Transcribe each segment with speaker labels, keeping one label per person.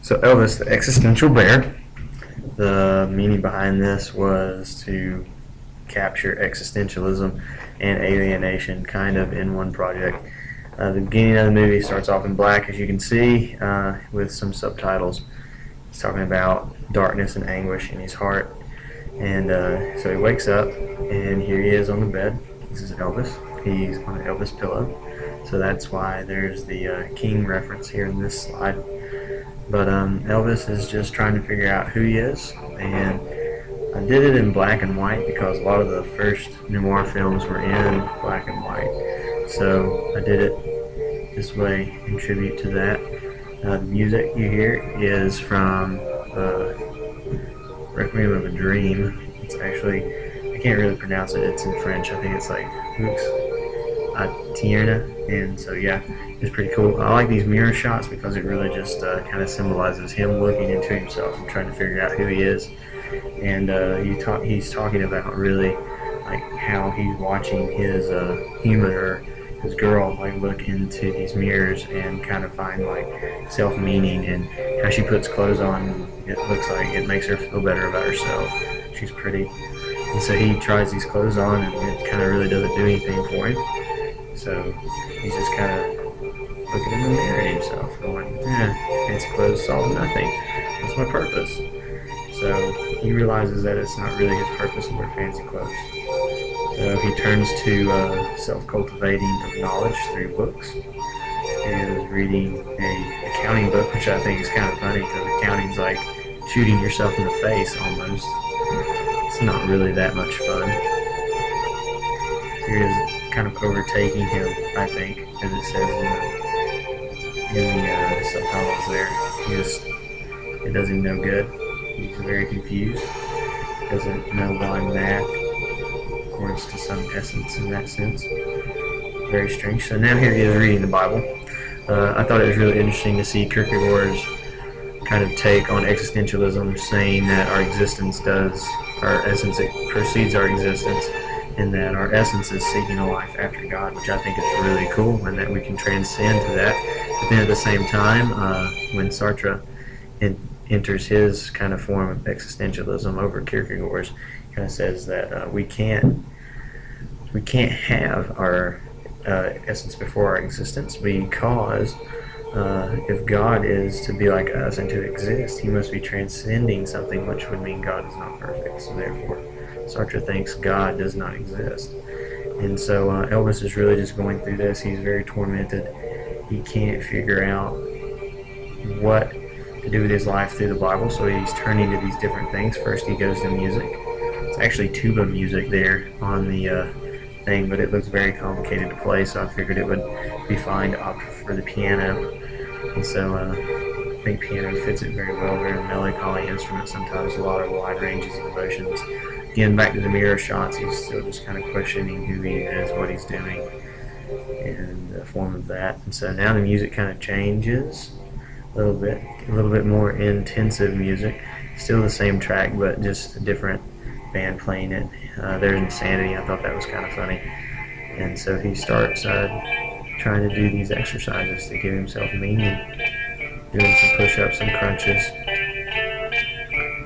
Speaker 1: So Elvis, the existential bear, the meaning behind this was to capture existentialism and alienation kind of in one project. The beginning of the movie starts off in black, as you can see, with some subtitles. He's talking about darkness and anguish in his heart. And so he wakes up, and here he is on the bed. This is Elvis. He's on an Elvis pillow. So that's why there's the king reference here in this slide. But Elvis is just trying to figure out who he is, and I did it in black and white because a lot of the first noir films were in black and white. So I did it this way in tribute to that. The music you hear is from Requiem of a Dream. It's actually, I can't really pronounce it, it's in French. I think it's like Hux Tierna, and so yeah, it's pretty cool. I like these mirror shots because it really just kind of symbolizes him looking into himself and trying to figure out who he is. And he's talking about really like how he's watching his human or his girl like look into these mirrors and kind of find like self-meaning, and how she puts clothes on, it looks like it makes her feel better about herself. She's pretty. And so he tries these clothes on, and it kind of really doesn't do anything for him. So he's just kind of looking in the mirror at himself, going, fancy clothes solve nothing. What's my purpose? So he realizes that it's not really his purpose to wear fancy clothes. So he turns to self-cultivating of knowledge through books. He is reading an accounting book, which I think is kind of funny because accounting's like shooting yourself in the face almost. It's not really that much fun. Here it is kind of overtaking him, I think, as it says in the subtitles there. It does him no good. He's very confused. Doesn't know why math accords to some essence in that sense. Very strange. So now here he is reading the Bible. I thought it was really interesting to see Kierkegaard's kind of take on existentialism, saying that our essence precedes our existence, and that our essence is seeking a life after God, which I think is really cool, and that we can transcend to that. But then at the same time, when Sartre enters his kind of form of existentialism over Kierkegaard's, kind of says that we can't have our essence before our existence, because if God is to be like us and to exist, he must be transcending something, which would mean God is not perfect. So therefore, Sartre thinks God does not exist. And so Elvis is really just going through this. He's very tormented. He can't figure out what to do with his life through the Bible, so he's turning to these different things. First he goes to music. It's actually tuba music there on the thing, but it looks very complicated to play, so I figured it would be fine to opt for the piano. And so I think piano fits it very well, very melancholy instrument, sometimes a lot of wide ranges of emotions. Again, back to the mirror shots, he's still just kind of questioning who he is, what he's doing, and the form of that. And so now the music kind of changes a little bit more intensive music. Still the same track, but just a different band playing it. There's Insanity. I thought that was kind of funny. And so he starts trying to do these exercises to give himself meaning, doing some push-ups, some crunches.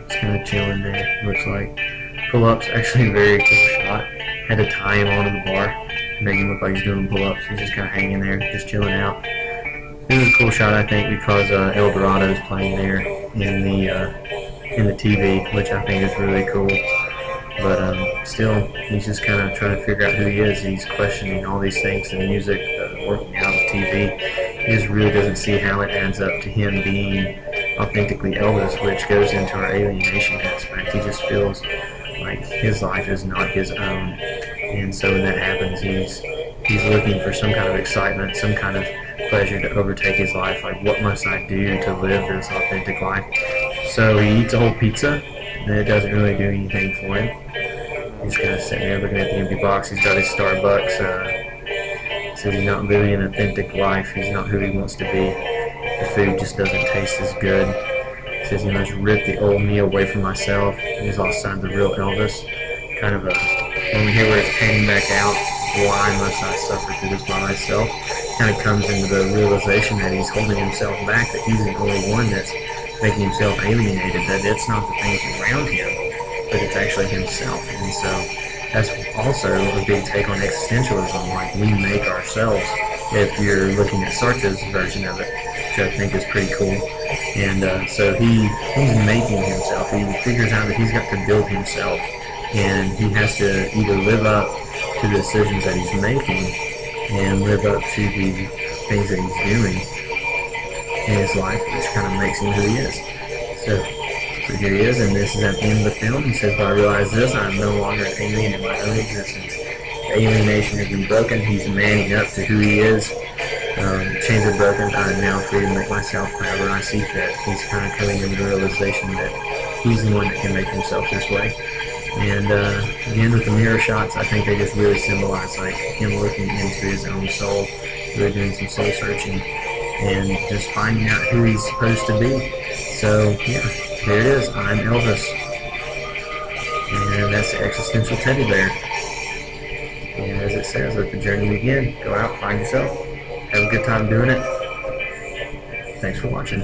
Speaker 1: Just kind of chilling there, looks like. Pull-ups, actually a very cool shot. Had to tie him onto the bar, make him look like he's doing pull-ups. He's just kind of hanging there, just chilling out. This is a cool shot, I think, because El Dorado is playing there in the TV, which I think is really cool. But still, he's just kind of trying to figure out who he is. He's questioning all these things, the music, working out the TV. He just really doesn't see how it adds up to him being authentically Elvis, which goes into our alienation aspect. He just feels like his life is not his own. And so when that happens, he's looking for some kind of excitement, some kind of pleasure to overtake his life. Like, what must I do to live this authentic life? So he eats a whole pizza, and it doesn't really do anything for him. He's kind of sitting there looking at the empty box. He's got his Starbucks. Says he's not living an authentic life. He's not who he wants to be. The food just doesn't taste as good. He says he must rip the old me away from myself. He's lost sight of the real Elvis. Kind of when we hear where it's panning back out, why must I suffer through this by myself? Kind of comes into the realization that he's holding himself back, that he's the only one that's making himself alienated, that it's not the things around him, but it's actually himself. And so that's also a big take on existentialism, like we make ourselves, if you're looking at Sartre's version of it, which I think is pretty cool. And so he's making himself. He figures out that he's got to build himself, and he has to either live up to the decisions that he's making and live up to the things that he's doing in his life, which kind of makes him who he is. So here he is, and this is at the end of the film. He says, "But I realize this, I am no longer an alien in my own existence. The alienation has been broken. He's manning up to who he is. Chains are broken. I am now free to make myself however I see fit." He's kind of coming to the realization that he's the one that can make himself this way. And again, with the mirror shots, I think they just really symbolize like him looking into his own soul, really doing some soul searching, and just finding out who he's supposed to be. So yeah, here it is. I'm Elvis, and that's the existential teddy bear. And as it says, let the journey begin. Go out, find yourself, have a good time doing it. Thanks for watching.